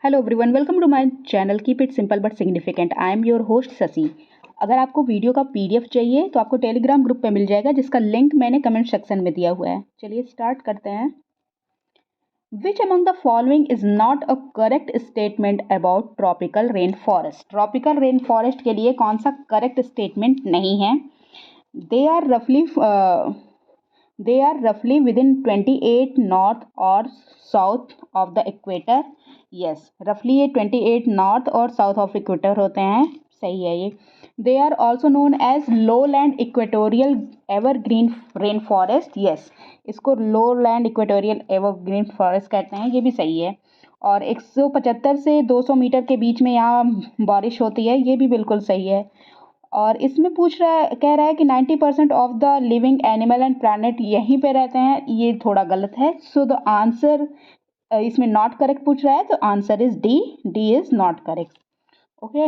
Hello everyone, welcome to my channel keep it simple but significant. I am your host Shashi. अगर आपको video का PDF चाहिए तो आपको टेलीग्राम ग्रुप पे मिल जाएगा, जिसका लिंक मैंने कमेंट सेक्शन में दिया हुआ है। चलिए स्टार्ट करते हैं। विच among the following is not a correct statement about tropical rain forest? Tropical rain forest के लिए कौन सा करेक्ट स्टेटमेंट नहीं है? दे आर रफली within 28 north or south of the equator. yes, roughly ये 28 नॉर्थ और साउथ ऑफ इक्वेटर होते हैं। सही है ये। They are also known as lowland equatorial evergreen rain forest. Yes, इसको lowland equatorial evergreen forest कहते हैं, ये भी सही है। और 175 से 200 मीटर के बीच में यहाँ बारिश होती है, ये भी बिल्कुल सही है। और इसमें कह रहा है कि 90% of the living animal and planet यहीं पे रहते हैं, ये थोड़ा गलत है। सो द आंसर इसमें नॉट करेक्ट पूछ रहा है, तो answer is D is not correct. Okay,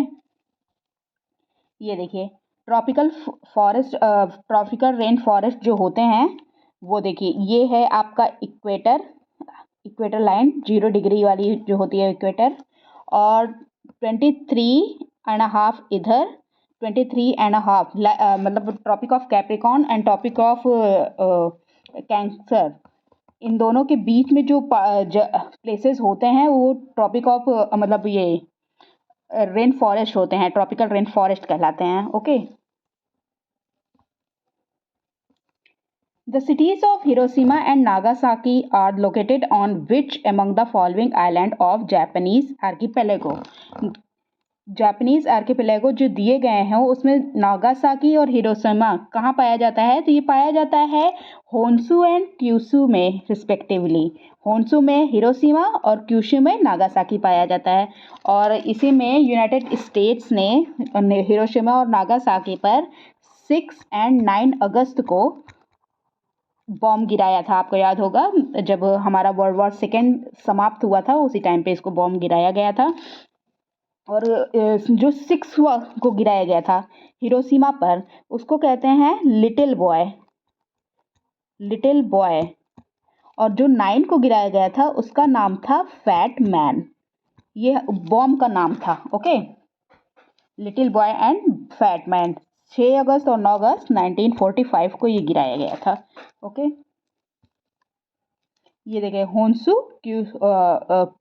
ये देखिए ट्रॉपिकल रेन फॉरेस्ट जो होते हैं वो देखिए, ये है आपका इक्वेटर लाइन 0 डिग्री वाली जो होती है इक्वेटर, और 23.5 इधर, 23.5 मतलब Tropic of Capricorn and Tropic of Cancer, इन दोनों के बीच में जो प्लेसेस होते हैं वो ट्रॉपिक ऑफ मतलब ये रेन फॉरेस्ट होते हैं, ट्रॉपिकल रेन फॉरेस्ट कहलाते हैं। Okay, The cities of Hiroshima and Nagasaki are located on which among the following island of Japanese archipelago? Japanese archipelago जो दिए गए हैं उसमें नागासाकी और हिरोशिमा कहाँ पाया जाता है? तो ये पाया जाता है होन्शु एंड क्यूशु में रिस्पेक्टिवली। होन्शु में हिरोशिमा और क्यूशु में नागासाकी पाया जाता है। और इसी में यूनाइटेड स्टेट्स ने हिरोशिमा और नागासाकी पर 6 और 9 अगस्त को बॉम्ब गिराया था। आपको याद होगा, जब हमारा वर्ल्ड वॉर सेकेंड समाप्त हुआ था उसी टाइम पे इसको बॉम्ब गिराया गया था। और जो 6 को गिराया गया था हिरोशिमा पर, उसको कहते हैं लिटिल बॉय। और जो 9 को गिराया गया था उसका नाम था फैट मैन। ये बॉम्ब का नाम था। Okay, little boy and fat man 6 अगस्त और 9 अगस्त 1945 को ये गिराया गया था। ओके, ये देखिए Honshu,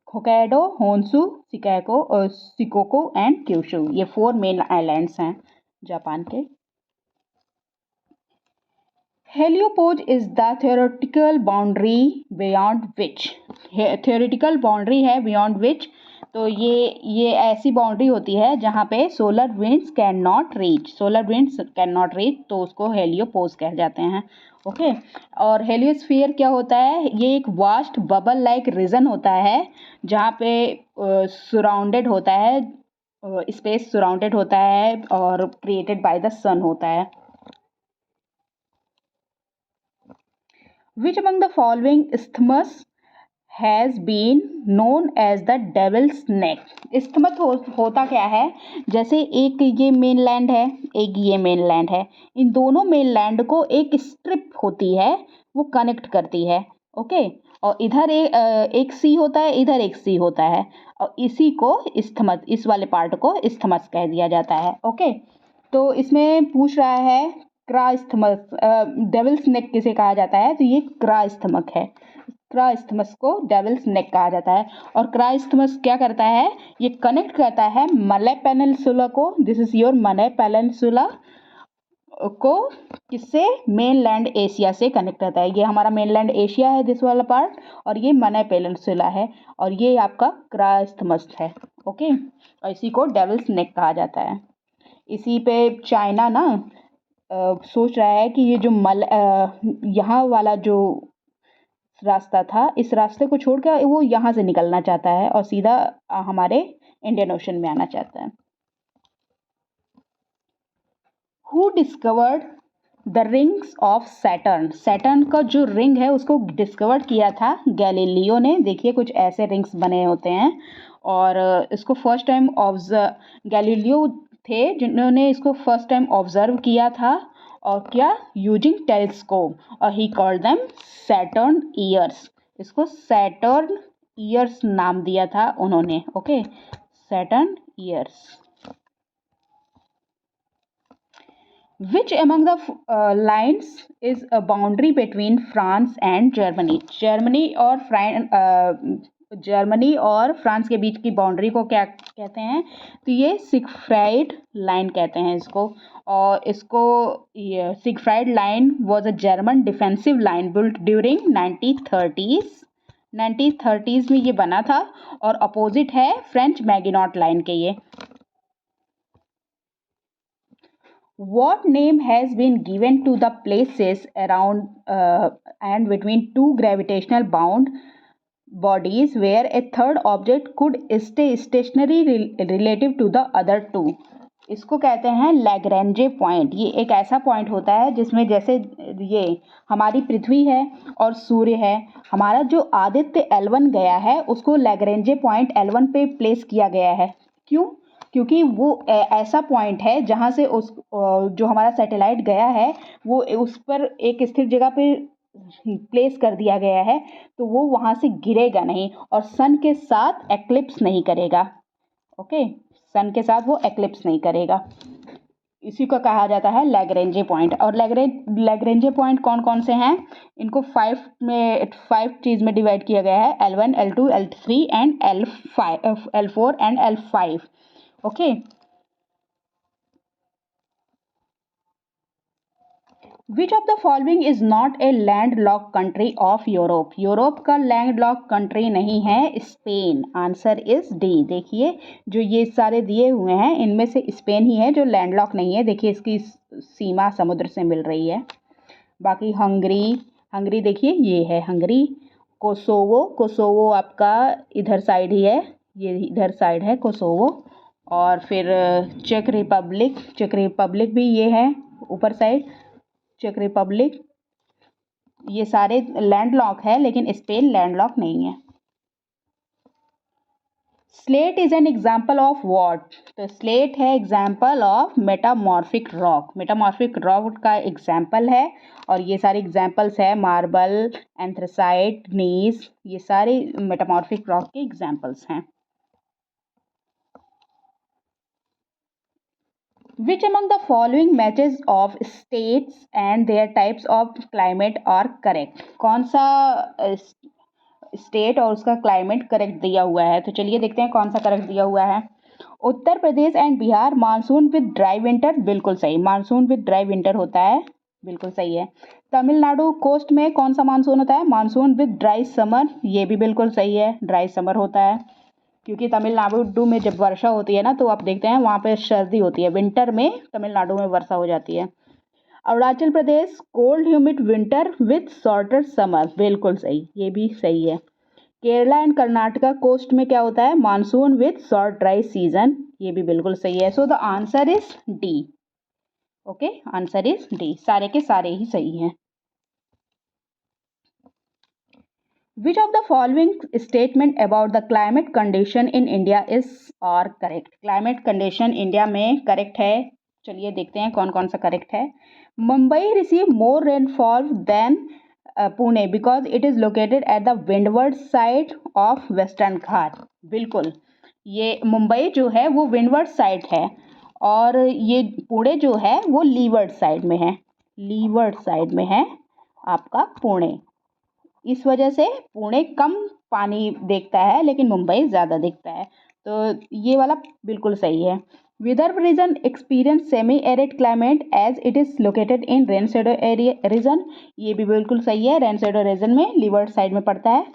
Hokkaido, Honshu, Shikoku and Kyushu, ये 4 मेन आइलैंड्स हैं जापान के। Heliopause is the theoretical boundary beyond which? Theoretical boundary है बियॉन्ड विच, तो ये ऐसी बाउंड्री होती है जहाँ पे solar winds can not reach, तो उसको हेलियोपोज कह जाते हैं। ओके, और हेलियोस्फीयर क्या होता है? ये एक वास्ट बबल लाइक रीजन होता है जहाँ पे सराउंडेड होता है, स्पेस सराउंडेड होता है और क्रिएटेड बाय द सन होता है। Which among the following isthmus has been known as the devil's neck? isthmus होता क्या है? जैसे एक ये मेनलैंड है, एक ये मेनलैंड है, इन दोनों मेनलैंड को एक स्ट्रिप होती है, वो कनेक्ट करती है। ओके, और इधर एक सी होता है, इधर एक सी होता है, और इसी को isthmus, इस वाले पार्ट को isthmus कह दिया जाता है। ओके, तो इसमें पूछ रहा है क्राइस्थमस, डेविल्स नेक किसे कहा जाता है? तो ये क्राइस्थमस है। क्राइस्थमस को डेविल्स नेक कहा जाता है। और क्राइस्थमस क्या करता है? ये कनेक्ट करता है मलय पेनिनसुला को, this is your Malay peninsula को, किससे? मेनलैंड एशिया से कनेक्ट करता है। ये हमारा मेनलैंड एशिया है दिस वाला पार्ट, और ये मलय पेनिनसुला है, और ये आपका क्राइस्थमस है। ओके, और इसी को डेविल्स नेक कहा जाता है। इसी पे चाइना ना सोच रहा है कि ये जो यहाँ वाला जो रास्ता था, इस रास्ते को छोड़कर वो यहाँ से निकलना चाहता है और सीधा हमारे इंडियन ओशन में आना चाहता है। Who discovered the rings of Saturn? Saturn का जो रिंग है उसको डिस्कवर किया था गैलीलियो ने। देखिए कुछ ऐसे रिंग्स बने होते हैं, और इसको फर्स्ट टाइम गैलीलियो थे जिन्होंने इसको फर्स्ट टाइम ऑब्जर्व किया था, और क्या? यूजिंग टेलीस्कोप, और he called them Saturn years. इसको सैटर्न ईयर्स नाम दिया था उन्होंने। Okay, Saturn years. Which among the lines is a boundary between France and Germany? Germany और फ्रांस के बीच की बाउंड्री को क्या कहते हैं? तो ये सिगफ्राइड लाइन कहते हैं इसको। और इसको Siegfried line was a German defensive line built during 1930s। 1930s में ये बना था और अपोजिट है फ्रेंच मैगिनॉट लाइन के ये। What name has been given to the places around and between two gravitational bound bodies where a third object could stay stationary relative to the other two? इसको कहते हैं लैग्रेंजे point. ये एक ऐसा point होता है जिसमें जैसे ये हमारी पृथ्वी है और सूर्य है, हमारा जो आदित्य L1 गया है उसको लैग्रेंजे पॉइंट L1 पे प्लेस किया गया है। क्यों? क्योंकि वो ऐसा पॉइंट है जहाँ से उस जो हमारा सैटेलाइट गया है वो उस पर एक स्थिर जगह पे प्लेस कर दिया गया है, तो वो वहाँ से गिरेगा नहीं और सन के साथ एक्लिप्स नहीं करेगा। ओके, सन के साथ वो एक्लिप्स नहीं करेगा। इसी को कहा जाता है लैग्रेंजे पॉइंट। और लैग्रेंजे पॉइंट कौन कौन से हैं? इनको 5 चीज़ में डिवाइड किया गया है, L1, L2, L3 and L4 and L5। Okay, which of the following is not a landlocked country of Europe? Europe का लैंडलॉक कंट्री नहीं है स्पेन। Answer is D. देखिए जो ये सारे दिए हुए हैं इनमें से स्पेन ही है जो लैंडलॉक नहीं है। देखिए इसकी सीमा समुद्र से मिल रही है। बाकी हंगरी देखिए ये है हंगरी। कोसोवो आपका इधर साइड ही है, ये इधर साइड है कोसोवो। और फिर चेक रिपब्लिक भी ये है ऊपर साइड, चेक रिपब्लिक। ये सारे लैंडलॉक है लेकिन स्पेन लैंडलॉक नहीं है। Slate is an example of what? तो स्लेट है example of metamorphic rock. Metamorphic rock का एग्जाम्पल है और ये सारे एग्जाम्पल्स है मार्बल, एंथ्रेसाइट, नीस, ये सारे मेटामॉर्फिक रॉक के एग्जाम्पल्स हैं। Which among the following matches of states and their types of climate are correct? कौन सा स्टेट और उसका क्लाइमेट करेक्ट दिया हुआ है? तो चलिए देखते हैं कौन सा करेक्ट दिया हुआ है। Uttar Pradesh and Bihar monsoon with dry winter, बिल्कुल सही। मानसून विद ड्राई विंटर होता है, बिल्कुल सही है। तमिलनाडु कोस्ट में कौन सा मानसून होता है? मानसून विद ड्राई समर, ये भी बिल्कुल सही है, ड्राई समर होता है। क्योंकि तमिलनाडु में जब वर्षा होती है ना तो आप देखते हैं वहाँ पे सर्दी होती है, विंटर में तमिलनाडु में वर्षा हो जाती है। Arunachal Pradesh cold humid winter with shorter summer, बिल्कुल सही, ये भी सही है। केरला एंड कर्नाटका कोस्ट में क्या होता है? Monsoon with short dry season, ये भी बिल्कुल सही है। So the answer is D. Okay, answer is D, सारे के सारे ही सही हैं। Which of the following statement about the climate condition in India is or correct? Climate condition India में correct है। चलिए देखते हैं कौन कौन सा correct है। Mumbai receive more rainfall than Pune because it is located at the windward side of Western Ghat। बिल्कुल, ये मुंबई जो है वो windward side है और ये पुणे जो है वो leeward side में है। leeward side में है आपका पुणे। इस वजह से पुणे कम पानी देखता है लेकिन मुंबई ज़्यादा देखता है, तो ये वाला बिल्कुल सही है। Vidarbha region experience semi arid climate as it is located in rain shadow area region, ये भी बिल्कुल सही है, रेन शेडो रीजन में लीवर्ड साइड में पड़ता है।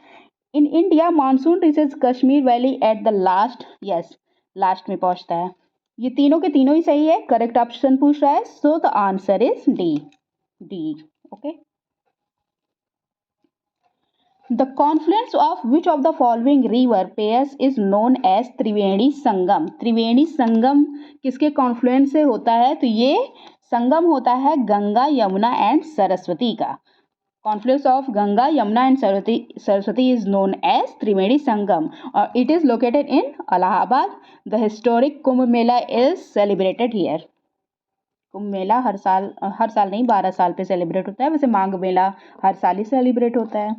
In India monsoon reaches Kashmir valley at the last, yes last में पहुंचता है। ये तीनों के तीनों ही सही है, करेक्ट ऑप्शन पूछ रहा है, so the answer is D. Okay, The confluence of which of the following river pairs is known as Triveni Sangam? Triveni Sangam किसके कॉन्फ्लुएंस से होता है? तो ये संगम होता है गंगा, यमुना एंड सरस्वती का। Confluence of Ganga, Yamuna and Saraswati is known as Triveni Sangam और it is located in Allahabad. The historic Kumbh Mela is celebrated here. Kumbh Mela हर साल नहीं 12 साल पे सेलिब्रेट होता है, वैसे माघ मेला हर साल ही सेलिब्रेट होता है।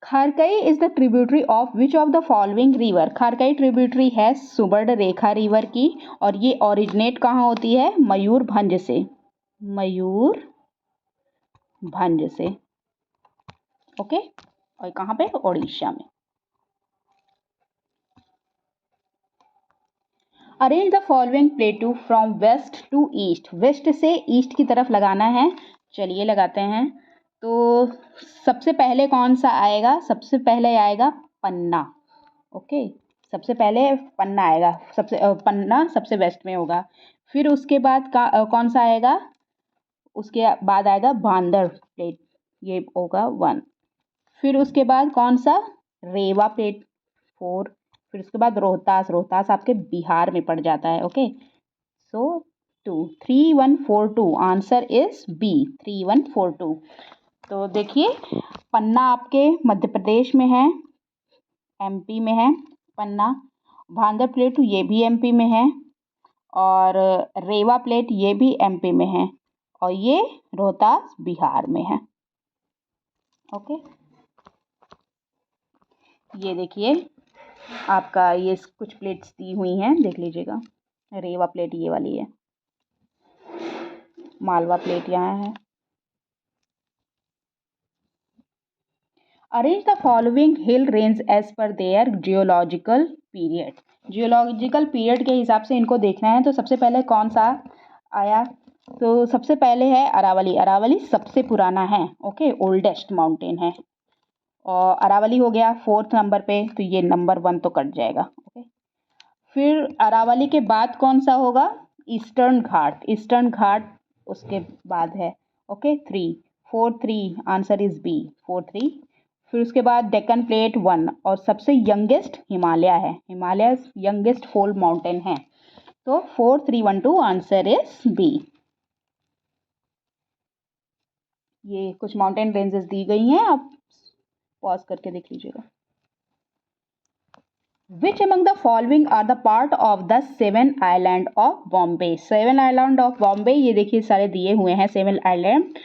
Kharkai is the tributary of which of the following river. Kharkai tributary है सुवर्णरेखा रिवर की, और ये ओरिजिनेट कहाँ होती है? मयूरभंज से। मयूरभंज से, ओके। और कहाँ पे? ओडिशा में। Arrange the following plateau from west to east. West से ईस्ट की तरफ लगाना है। चलिए लगाते हैं। तो सबसे पहले कौन सा आएगा? सबसे पहले आएगा पन्ना, ओके। सबसे पहले पन्ना आएगा, पन्ना सबसे वेस्ट में होगा। फिर उसके बाद कौन सा आएगा? उसके बाद आएगा भांदर प्लेट, ये होगा 1। फिर उसके बाद कौन सा? रेवा प्लेट 4। फिर उसके बाद रोहतास, रोहतास आपके बिहार में पड़ जाता है, okay. So 2, 3 1 4 2, answer is B, 3 1 4 2। तो देखिए, पन्ना आपके मध्य प्रदेश में है, एमपी में है पन्ना। भांदर प्लेट ये भी एमपी में है, और रेवा प्लेट ये भी एमपी में है, और ये रोहतास बिहार में है, ओके। ये देखिए आपका ये कुछ प्लेट्स दी हुई हैं, देख लीजिएगा। रेवा प्लेट ये वाली है, मालवा प्लेट यहाँ है। Arrange the following hill range as per their geological period. Geological period के हिसाब से इनको देखना है। तो सबसे पहले कौन सा आया? तो सबसे पहले है अरावली। अरावली सबसे पुराना है, ओके, ओल्डेस्ट माउंटेन है। और अरावली हो गया 4th नंबर पे, तो ये नंबर 1 तो कट जाएगा, ओके। फिर अरावली के बाद कौन सा होगा? ईस्टर्न घाट। ईस्टर्न घाट उसके बाद है, ओके। 3 4 3, answer is B, 4 3। फिर उसके बाद डेक्कन प्लेट 1, और सबसे यंगेस्ट हिमालय है। हिमालय यंगेस्ट फोल्ड माउंटेन है। तो 4 3 1 2, आंसर इज बी। ये कुछ माउंटेन रेंजेस दी गई हैं, आप पॉज करके देख लीजिएगा। Which among the following are the part of the 7 island of Bombay? 7 island of Bombay, ये देखिए सारे दिए हुए हैं 7 island।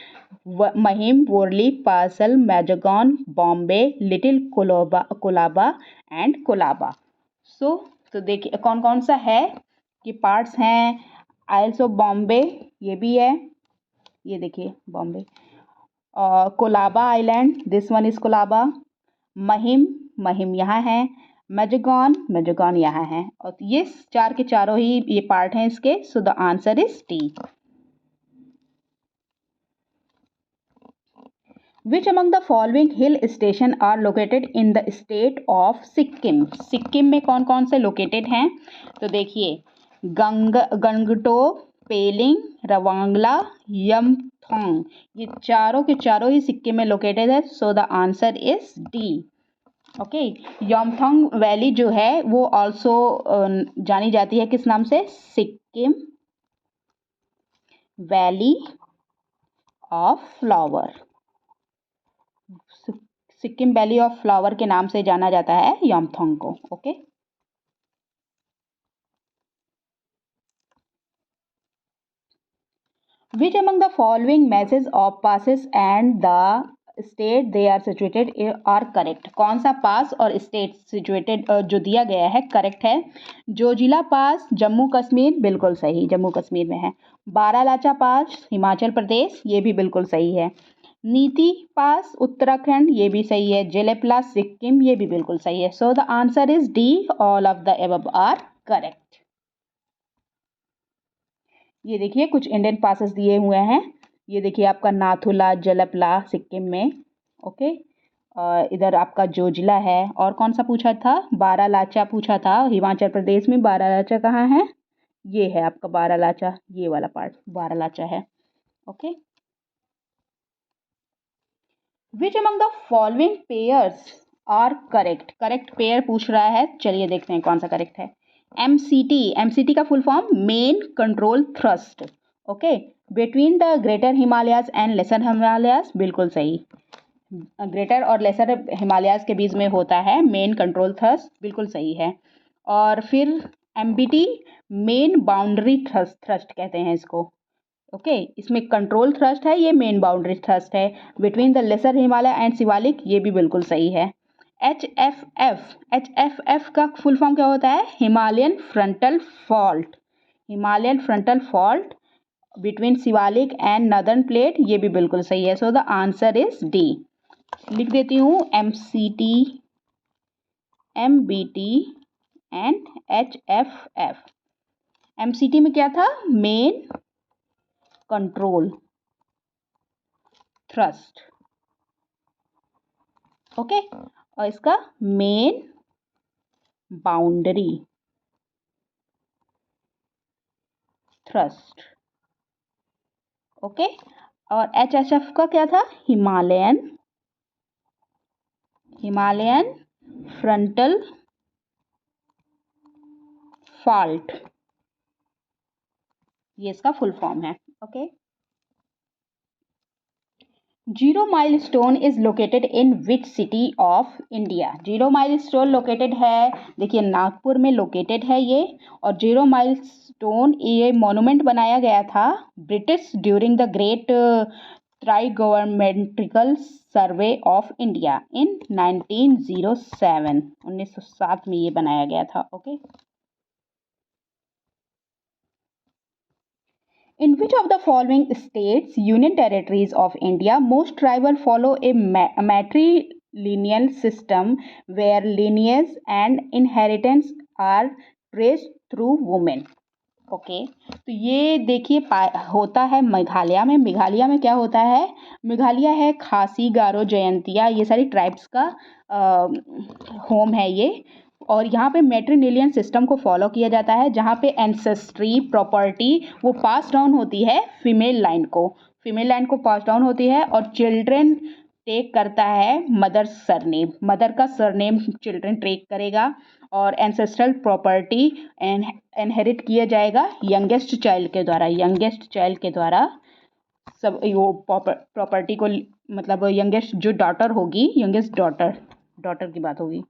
Mahim, Worli, Parel, Mazagaon, Bombay, little Colaba and Colaba. तो देखिए कौन कौन सा है कि पार्ट्स हैं। आइल्स ऑफ बॉम्बे ये भी है, ये देखिए Bombay. Colaba island, this one is Colaba. Mahim, Mahim यहाँ है। मैजगॉन यहाँ है। और ये चार के चारों ही ये पार्ट हैं इसके। सो the answer is D. Which among the following hill station are located in the state of Sikkim? Sikkim में कौन कौन से लोकेटेड हैं? तो देखिए गंगटोक, पेलिंग, रवांगला, यमथोंग, ये चारों के चारों ही सिक्किम में लोकेटेड है। So the answer is D, okay. Yumthang valley जो है वो ऑल्सो जानी जाती है किस नाम से? Sikkim valley of flower. Sikkim valley of flower के नाम से जाना जाता है यमथोंग को, okay. Which among the following matches of passes and the state they are situated are correct? कौन सा पास और स्टेट सिचुएटेड जो दिया गया है करेक्ट है? जोजिला पास जम्मू कश्मीर, बिल्कुल सही, जम्मू कश्मीर में है। बारालाचा पास हिमाचल प्रदेश, ये भी बिल्कुल सही है। नीति पास उत्तराखंड, ये भी सही है। जेलेपला सिक्किम, ये भी बिल्कुल सही है। So the answer is D, all of the above are correct. ये देखिए कुछ इंडियन पासेस दिए हुए हैं। ये देखिए आपका नाथुला जलपला सिक्किम में, ओके। इधर आपका जोजिला है। और कौन सा पूछा था? बारालाचा पूछा था। हिमाचल प्रदेश में बारालाचा कहाँ है? ये है आपका बारालाचा, ये वाला पार्ट बारालाचा है, okay. Which among the following pairs are correct? Correct pair पूछ रहा है, चलिए देखते हैं कौन सा करेक्ट है। एमसीटी का full form main control thrust, okay. Between the greater Himalayas and lesser Himalayas, बिल्कुल सही। ग्रेटर और लेसर हिमालयाज के बीच में होता है मेन कंट्रोल थ्रस्ट, बिल्कुल सही है। और फिर एमबीटी मेन बाउंड्री थ्रस्ट कहते हैं इसको। ओके इसमें कंट्रोल थ्रस्ट है, ये मेन बाउंड्री थ्रस्ट है। Between the lesser Himalaya and Shivalik, ये भी बिल्कुल सही है। एच एफ एफ का फुल फॉर्म क्या होता है? Himalayan frontal fault. Himalayan frontal fault between Shivalik and northern plate, ये भी बिल्कुल सही है। So the answer is D. लिख देती हूँ MCT, MBT and HFF। MCT में क्या था? मेन कंट्रोल थ्रस्ट, ओके, और इसका मेन बाउंड्री थ्रस्ट, ओके। और HHF का क्या था? हिमालयन फ्रंटल फॉल्ट, ये इसका फुल फॉर्म है, okay. Zero milestone is located in which city of India? Zero milestone located है, देखिए नागपुर में लोकेटेड है ये। और जीरो माइलस्टोन ये मॉन्यूमेंट बनाया गया था British during the Great Trigonometrical Survey of India in 1907। 1907 में ये बनाया गया था, okay. In which of the following states, union territories of India, most tribal follow a matrilineal system where lineage and inheritance are traced through women? Okay तो ये देखिए होता है मेघालय में। मेघालय में क्या होता है? मेघालय है खासी, गारो, जयंतिया, ये सारी ट्राइब्स का होम है ये। और यहाँ पे मैट्रिलिनियल सिस्टम को फॉलो किया जाता है, जहाँ पे एंसेस्ट्री प्रॉपर्टी वो पास डाउन होती है फीमेल लाइन को पास डाउन होती है। और चिल्ड्रन टेक करता है मदर सरनेम, मदर का सरनेम चिल्ड्रन टेक करेगा। और एंसेस्ट्रल प्रॉपर्टी इनहेरिट किया जाएगा यंगेस्ट चाइल्ड के द्वारा सब वो प्रॉपर्टी को, मतलब यंगेस्ट जो डॉटर होगी, यंगेस्ट डॉटर की बात होगी,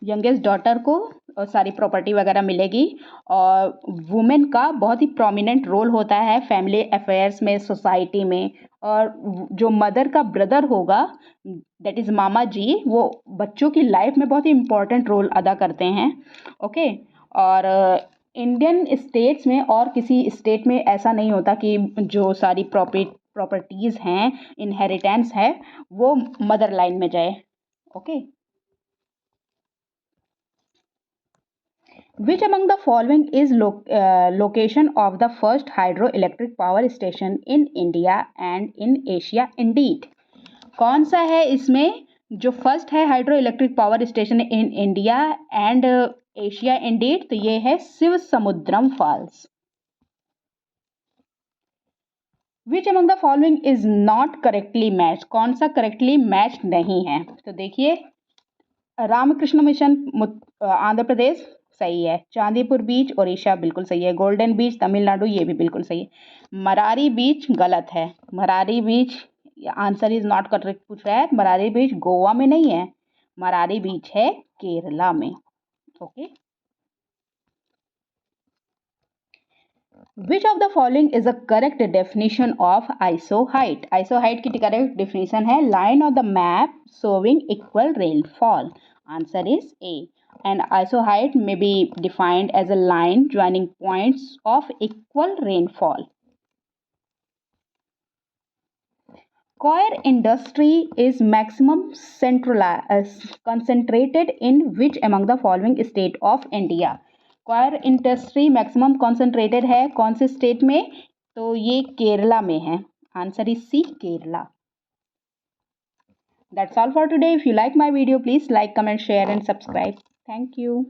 यंगेस्ट डॉटर को सारी प्रॉपर्टी वगैरह मिलेगी। और वुमेन का बहुत ही प्रोमिनेंट रोल होता है फैमिली अफेयर्स में, सोसाइटी में। और जो मदर का ब्रदर होगा, दैट इज़ मामा जी, वो बच्चों की लाइफ में बहुत ही इम्पोर्टेंट रोल अदा करते हैं, ओके। और इंडियन स्टेट्स में और किसी स्टेट में ऐसा नहीं होता कि जो सारी प्रॉपर्टीज़ हैं, इनहेरिटेंस है, वो मदर लाइन में जाए, okay. Which among the following is location of the first hydroelectric power station in India and in Asia indeed? कौन सा है इसमें जो फर्स्ट है hydro electric power station in India and Asia Indeed? तो ये है शिव समुद्रम false. Which among the following is not correctly matched? कौन सा करेक्टली मैच नहीं है? तो देखिए रामकृष्ण मिशन आंध्र प्रदेश सही है, चांदीपुर बीच उड़ीसा बिल्कुल सही है, गोल्डन बीच तमिलनाडु ये भी बिल्कुल सही है, मरारी बीच गलत है, मरारी बीच आंसर इज नॉट करेक्ट पूछ रहा है। मरारी बीच गोवा में नहीं है, मरारी बीच है केरला में, okay. Which of the following is a correct definition of isoheight? Isoheight की correct definition है line on the map showing equal rainfall. Answer is A. And isoheight may be defined as a line joining points of equal rainfall. Coir industry is maximum concentrated in which among the following state of India? Coir industry maximum concentrated है कौन से state में? तो ये केरला में है, answer is C, Kerala. That's all for today. If you like my video please like, comment, share and subscribe. Thank you.